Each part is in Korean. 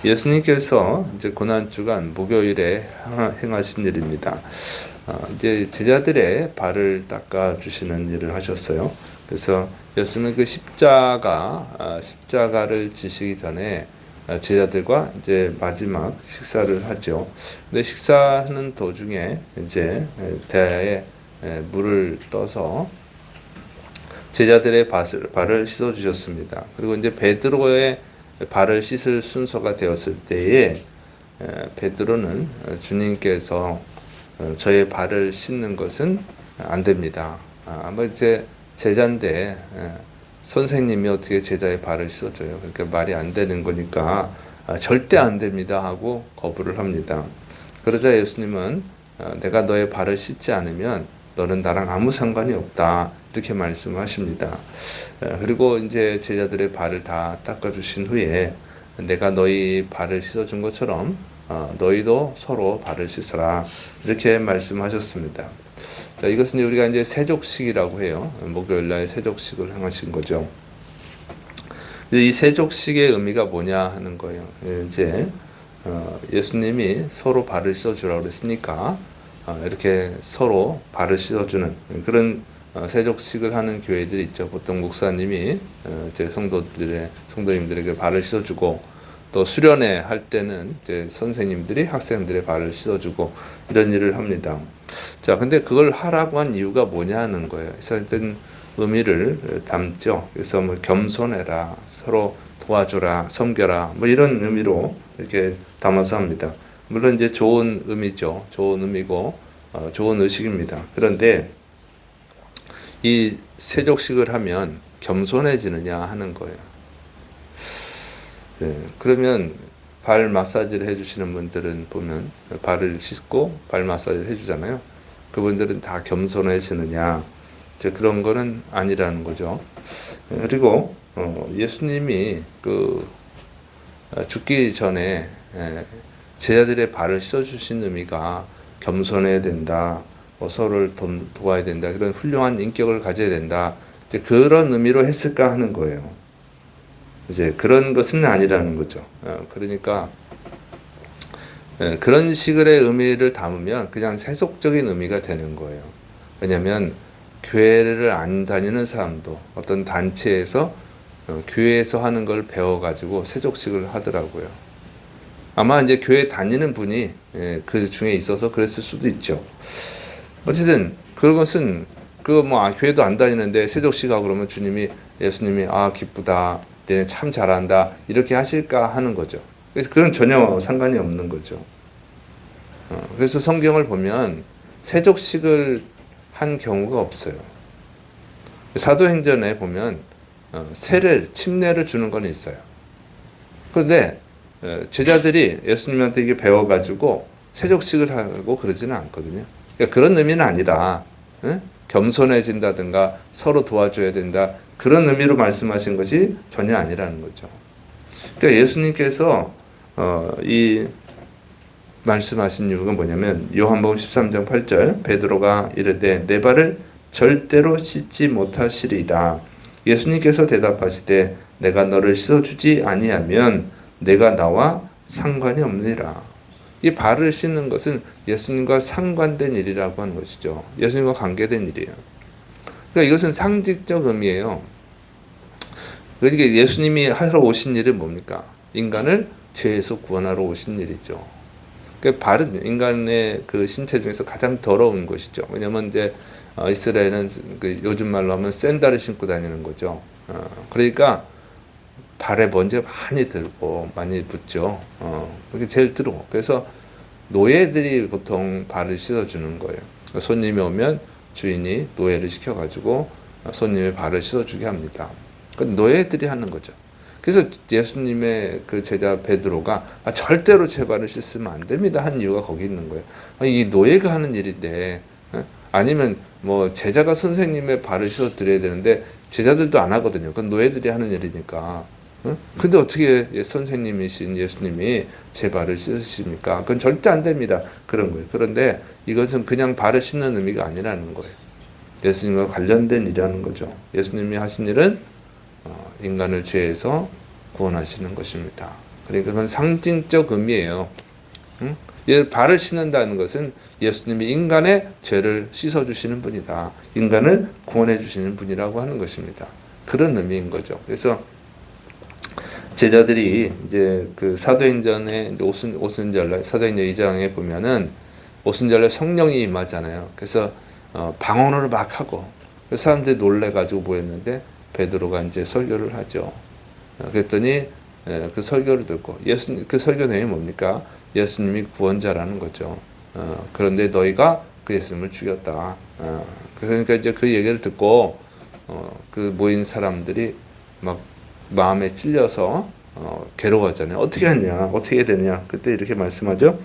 예수님께서 이제 고난주간 목요일에 행하신 일입니다. 이제 제자들의 발을 닦아 주시는 일을 하셨어요. 그래서 예수님은 그 십자가를 지시기 전에 제자들과 이제 마지막 식사를 하죠. 근데 식사하는 도중에 이제 대야에 물을 떠서 제자들의 발을 씻어 주셨습니다. 그리고 이제 베드로의 발을 씻을 순서가 되었을 때에 베드로는 주님께서 저의 발을 씻는 것은 안 됩니다. 아마 이제 제자인데 선생님이 어떻게 제자의 발을 씻어줘요? 그러니까 말이 안 되는 거니까 절대 안 됩니다 하고 거부를 합니다. 그러자 예수님은 내가 너의 발을 씻지 않으면 너는 나랑 아무 상관이 없다 이렇게 말씀하십니다. 그리고 이제 제자들의 발을 다 닦아주신 후에 내가 너희 발을 씻어준 것처럼 너희도 서로 발을 씻어라 이렇게 말씀하셨습니다. 자, 이것은 우리가 이제 세족식이라고 해요. 목요일날 세족식을 행하신 거죠. 이 세족식의 의미가 뭐냐 하는 거예요. 이제 예수님이 서로 발을 씻어주라고 그랬으니까 이렇게 서로 발을 씻어주는 그런 세족식을 하는 교회들이 있죠. 보통 목사님이 제 성도님들에게 발을 씻어주고 또 수련회 할 때는 이제 선생님들이 학생들의 발을 씻어주고 이런 일을 합니다. 자, 근데 그걸 하라고 한 이유가 뭐냐 하는 거예요. 그래서 의미를 담죠. 그래서 뭐 겸손해라, 서로 도와줘라, 섬겨라, 뭐 이런 의미로 이렇게 담아서 합니다. 물론 이제 좋은 의미죠. 좋은 의미고 좋은 의식입니다. 그런데 이 세족식을 하면 겸손해지느냐 하는 거예요. 네, 그러면 발 마사지를 해주시는 분들은 보면 발을 씻고 발 마사지를 해주잖아요. 그분들은 다 겸손해지느냐? 이제 그런 거는 아니라는 거죠. 그리고 예수님이 죽기 전에 제자들의 발을 씻어주신 의미가 겸손해야 된다, 서로를 도와야 된다, 그런 훌륭한 인격을 가져야 된다, 이제 그런 의미로 했을까 하는 거예요. 이제 그런 것은 아니라는 거죠. 그러니까 그런 식의 의미를 담으면 그냥 세속적인 의미가 되는 거예요. 왜냐하면 교회를 안 다니는 사람도 어떤 단체에서 교회에서 하는 걸 배워가지고 세족식을 하더라고요. 아마 이제 교회 다니는 분이 그 중에 있어서 그랬을 수도 있죠. 어쨌든 그것은 교회도 안 다니는데 세족식하고 그러면 예수님이 기쁘다, 얘네 참 잘한다 이렇게 하실까 하는 거죠. 그래서 그건 전혀 상관이 없는 거죠. 그래서 성경을 보면 세족식을 한 경우가 없어요. 사도행전에 보면 침례를 주는 건 있어요. 그런데 제자들이 예수님한테 이게 배워가지고 세족식을 하고 그러지는 않거든요. 그러니까 그런 의미는 아니라 겸손해진다든가 서로 도와줘야 된다 그런 의미로 말씀하신 것이 전혀 아니라는 거죠. 그러니까 예수님께서 이 말씀하신 이유가 뭐냐면 요한복음 13장 8절 베드로가 이르되 내 발을 절대로 씻지 못하시리이다. 예수님께서 대답하시되 내가 너를 씻어주지 아니하면 내가 나와 상관이 없느니라. 이 발을 씻는 것은 예수님과 상관된 일이라고 하는 것이죠. 예수님과 관계된 일이에요. 그러니까 이것은 상징적 의미예요. 그러니까 예수님이 하러 오신 일은 뭡니까? 인간을 죄에서 구원하러 오신 일이죠. 그러니까 발은 인간의 그 신체 중에서 가장 더러운 것이죠. 왜냐하면 이제 이스라엘은 요즘 말로 하면 샌들을 신고 다니는 거죠. 그러니까 발에 먼지가 많이 들고 많이 붙죠. 그게 제일 더러워. 그래서 노예들이 보통 발을 씻어주는 거예요. 손님이 오면 주인이 노예를 시켜가지고 손님의 발을 씻어주게 합니다. 노예들이 하는 거죠. 그래서 예수님의 그 제자 베드로가 절대로 제 발을 씻으면 안 됩니다 한 이유가 거기 있는 거예요. 이 노예가 하는 일인데 아니면 뭐 제자가 선생님의 발을 씻어 드려야 되는데 제자들도 안 하거든요. 그건 노예들이 하는 일이니까. 근데 어떻게 선생님이신 예수님이 제 발을 씻으십니까? 그건 절대 안 됩니다. 그런 거예요. 그런데 이것은 그냥 발을 씻는 의미가 아니라는 거예요. 예수님과 관련된 일이라는 거죠. 예수님이 하신 일은 인간을 죄에서 구원하시는 것입니다. 그러니까 그건 상징적 의미예요. 응? 발을 씻는다는 것은 예수님이 인간의 죄를 씻어주시는 분이다. 인간을 구원해주시는 분이라고 하는 것입니다. 그런 의미인 거죠. 그래서 제자들이 이제 그 사도행전의 오순절날 사도행전 2장에 보면은 오순절날 성령이 임하잖아요. 그래서 방언으로 막 하고 그래서 사람들이 놀래가지고 모였는데 베드로가 이제 설교를 하죠. 그랬더니 그 설교를 듣고 그 설교 내용이 뭡니까? 예수님이 구원자라는 거죠. 그런데 너희가 그 예수님을 죽였다. 그러니까 이제 그 얘기를 듣고 그 모인 사람들이 막 마음에 찔려서 괴로워하잖아요. 어떻게 하냐? 어떻게 해야 되냐? 그때 이렇게 말씀하죠.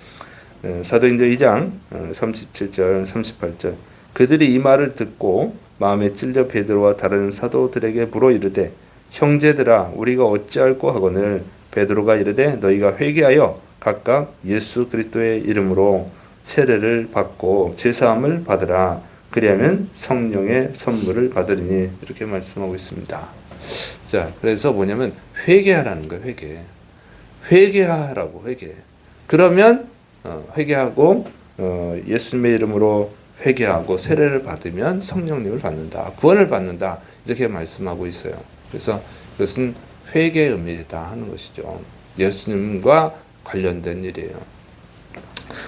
사도행전 2장 37절 38절 그들이 이 말을 듣고 마음에 찔려 베드로와 다른 사도들에게 물어 이르되 형제들아 우리가 어찌할꼬 하거늘 베드로가 이르되 너희가 회개하여 각각 예수 그리스도의 이름으로 세례를 받고 제사함을 받으라 그리하면 성령의 선물을 받으리니 이렇게 말씀하고 있습니다. 자, 그래서 뭐냐면 회개하라는 거예요. 회개하라고 회개. 그러면 회개하고 예수님의 이름으로 회개하고 세례를 받으면 성령님을 받는다. 구원을 받는다. 이렇게 말씀하고 있어요. 그래서 그것은 회개의 의미다 하는 것이죠. 예수님과 관련된 일이에요.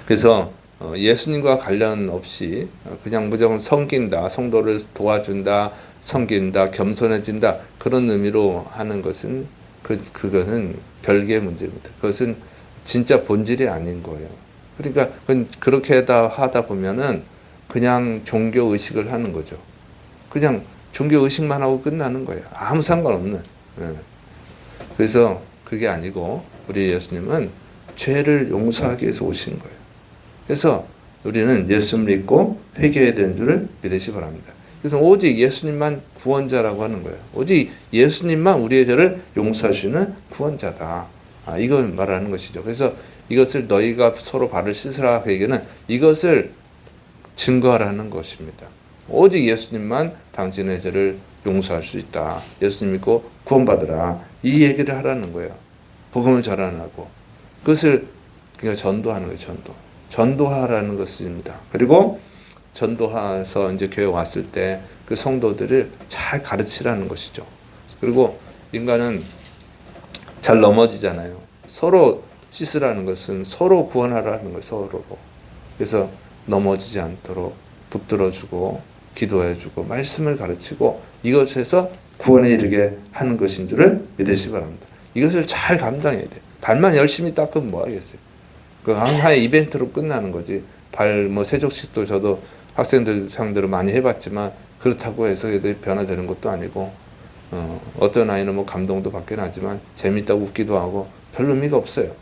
그래서 예수님과 관련 없이 그냥 무조건 섬긴다, 성도를 도와준다, 섬긴다, 겸손해진다 그런 의미로 하는 것은 그거는 별개의 문제입니다. 그것은 진짜 본질이 아닌 거예요. 그러니까 그렇게 하다 보면은 그냥 종교 의식을 하는 거죠. 그냥 종교 의식만 하고 끝나는 거예요. 아무 상관없는. 그래서 그게 아니고 우리 예수님은 죄를 용서하기 위해서 오신 거예요. 그래서 우리는 예수님을 믿고 회개해야 되는 줄을 믿으시 바랍니다. 그래서 오직 예수님만 구원자라고 하는 거예요. 오직 예수님만 우리의 죄를 용서하시는 구원자다. 이걸 말하는 것이죠. 그래서 이것을 너희가 서로 발을 씻으라 그 얘기는 이것을 증거하라는 것입니다. 오직 예수님만 당신의 죄를 용서할 수 있다. 예수님 믿고 구원받으라. 이 얘기를 하라는 거예요. 복음을 전하라고. 그것을 그러니까 전도하는 거예요. 전도하라는 것입니다. 그리고 전도해서 이제 교회 왔을 때 그 성도들을 잘 가르치라는 것이죠. 그리고 인간은 잘 넘어지잖아요. 서로 씻으라는 것은 서로 구원하라는 거예요. 서로. 그래서 넘어지지 않도록 붙들어주고 기도해주고 말씀을 가르치고 이것에서 구원에 이르게 하는 것인 줄을 믿으시기 바랍니다. 이것을 잘 감당해야 돼요. 발만 열심히 닦으면 뭐 하겠어요. 그 하나의 이벤트로 끝나는 거지. 발 세족식도 저도 학생들 상대로 많이 해봤지만 그렇다고 해서 애들이 변화되는 것도 아니고 어떤 아이는 감동도 받긴 하지만 재밌다고 웃기도 하고 별 의미가 없어요.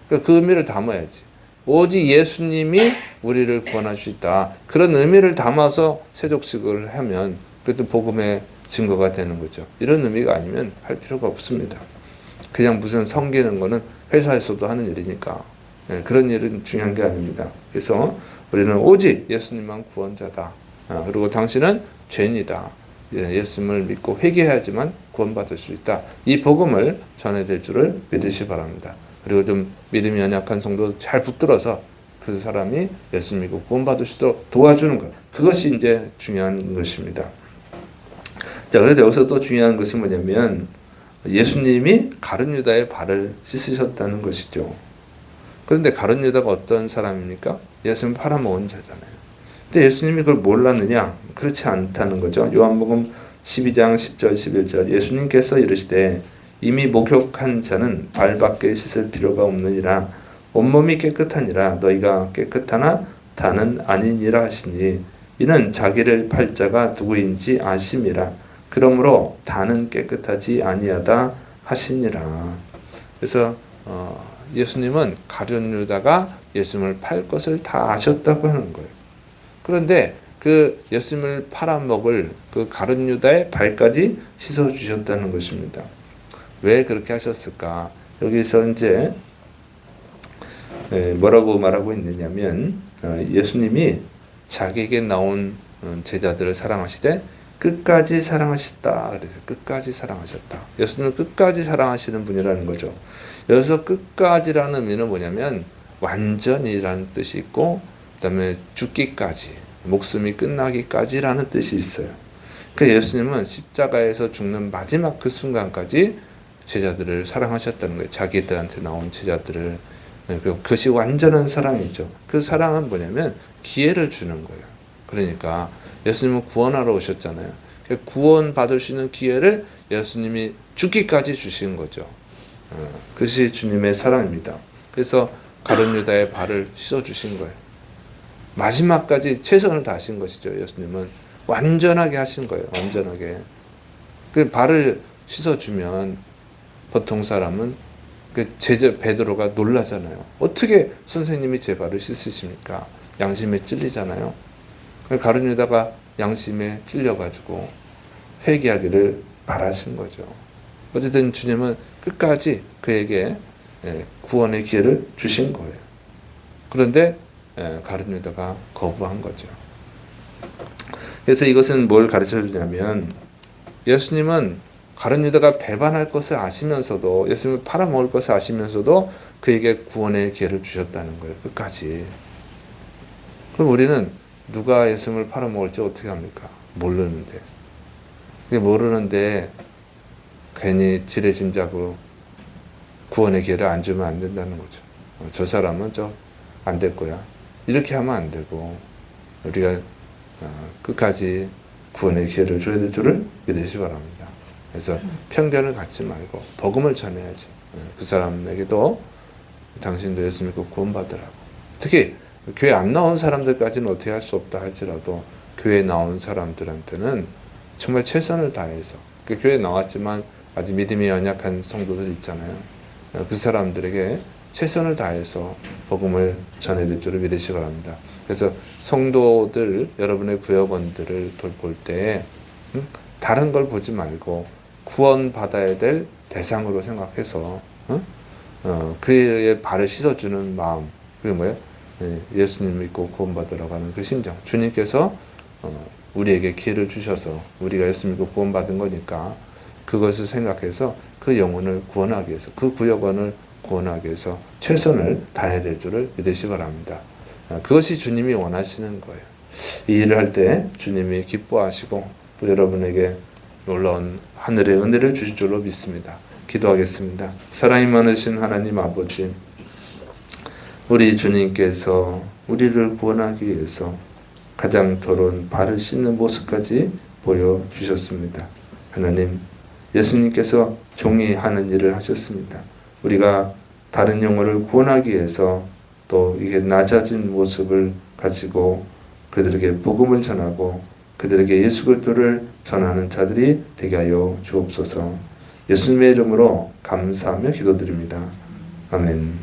그러니까 그 의미를 담아야지. 오직 예수님이 우리를 구원할 수 있다. 그런 의미를 담아서 세족식을 하면 그것도 복음의 증거가 되는 거죠. 이런 의미가 아니면 할 필요가 없습니다. 그냥 무슨 섬기는 거는 회사에서도 하는 일이니까 그런 일은 중요한 게 아닙니다. 그래서 우리는 오직 예수님만 구원자다. 그리고 당신은 죄인이다. 예수님을 믿고 회개해야지만 구원받을 수 있다. 이 복음을 전해야 될 줄을 믿으시 바랍니다. 그리고 좀 믿음이 연약한 성도 잘 붙들어서 그 사람이 예수님 믿고 구원받을 수 있도록 도와주는 것. 그것이 이제 중요한 것입니다. 자, 그래서 여기서 또 중요한 것이 뭐냐면 예수님이 가룟 유다의 발을 씻으셨다는 것이죠. 그런데 가룟 유다가 어떤 사람입니까? 예수님 팔아먹은 자잖아요. 근데 예수님이 그걸 몰랐느냐? 그렇지 않다는 거죠. 요한복음 12장 10절 11절 예수님께서 이르시되 이미 목욕한 자는 발밖에 씻을 필요가 없느니라 온몸이 깨끗하니라 너희가 깨끗하나 다는 아니니라 하시니 이는 자기를 팔 자가 누구인지 아심이라 그러므로 다는 깨끗하지 아니하다 하시니라. 그래서 예수님은 가룟 유다가 예수님을 팔 것을 다 아셨다고 하는 거예요. 그런데 그 예수님을 팔아먹을 그 가룟 유다의 발까지 씻어 주셨다는 것입니다. 왜 그렇게 하셨을까? 여기서 이제 뭐라고 말하고 있느냐면 예수님이 자기에게 나온 제자들을 사랑하시되 끝까지 사랑하셨다. 그래서 끝까지 사랑하셨다. 예수님은 끝까지 사랑하시는 분이라는 거죠. 여기서 끝까지라는 의미는 뭐냐면 완전이라는 뜻이 있고 그다음에 죽기까지, 목숨이 끝나기까지라는 뜻이 있어요. 그 예수님은 십자가에서 죽는 마지막 그 순간까지 제자들을 사랑하셨다는 거예요. 자기들한테 나온 제자들을. 그것이 완전한 사랑이죠. 그 사랑은 뭐냐면 기회를 주는 거예요. 그러니까 예수님은 구원하러 오셨잖아요. 구원 받을 수 있는 기회를 예수님이 죽기까지 주신 거죠. 그것이 주님의 사랑입니다. 그래서 가룟 유다의 발을 씻어 주신 거예요. 마지막까지 최선을 다하신 것이죠. 예수님은 완전하게 하신 거예요. 완전하게. 그 발을 씻어 주면 보통 사람은 그 제자 베드로가 놀라잖아요. 어떻게 선생님이 제 발을 씻으십니까? 양심에 찔리잖아요. 가룟 유다가 양심에 찔려가지고 회개하기를 바라신 거죠. 어쨌든 주님은 끝까지 그에게 구원의 기회를 주신 거예요. 그런데 가룟 유다가 거부한 거죠. 그래서 이것은 뭘 가르쳐 주냐면 예수님은 가룟 유다가 배반할 것을 아시면서도 예수님을 팔아먹을 것을 아시면서도 그에게 구원의 기회를 주셨다는 거예요. 끝까지. 그럼 우리는 누가 예수님을 팔아먹을지 어떻게 합니까? 모르는데. 모르는데 괜히 지레짐작으로 구원의 기회를 안 주면 안 된다는 거죠. 저 사람은 안 될 거야. 이렇게 하면 안 되고 우리가 끝까지 구원의 기회를 줘야 될 줄을 믿으시기 바랍니다. 그래서 편견을 갖지 말고 복음을 전해야지. 그 사람에게도 당신도 예수 믿고 구원받으라고. 특히 교회 안 나온 사람들까지는 어떻게 할 수 없다 할지라도 교회 나온 사람들한테는 정말 최선을 다해서 교회 나왔지만 아직 믿음이 연약한 성도들 있잖아요. 그 사람들에게 최선을 다해서 복음을 전해야 될 줄을 믿으시기 바랍니다. 그래서 성도들, 여러분의 구역원들을 돌볼 때 다른 걸 보지 말고 구원받아야 될 대상으로 생각해서 그의 발을 씻어주는 마음, 그게 뭐예요? 예수님 믿고 구원받으라고 하는 그 심정. 주님께서 우리에게 기회를 주셔서 우리가 예수 믿고 구원받은 거니까 그것을 생각해서 그 영혼을 구원하기 위해서, 그 구역원을 구원하기 위해서 최선을 다해야 될 줄을 믿으시기 바랍니다. 그것이 주님이 원하시는 거예요. 이 일을 할 때 주님이 기뻐하시고 또 여러분에게 놀라운 하늘의 은혜를 주실 줄로 믿습니다. 기도하겠습니다. 사랑이 많으신 하나님 아버지, 우리 주님께서 우리를 구원하기 위해서 가장 더러운 발을 씻는 모습까지 보여주셨습니다. 하나님, 예수님께서 종이 하는 일을 하셨습니다. 우리가 다른 영혼을 구원하기 위해서 또 이게 낮아진 모습을 가지고 그들에게 복음을 전하고 그들에게 예수 그리스도를 전하는 자들이 되게 하여 주옵소서. 예수님의 이름으로 감사하며 기도드립니다. 아멘.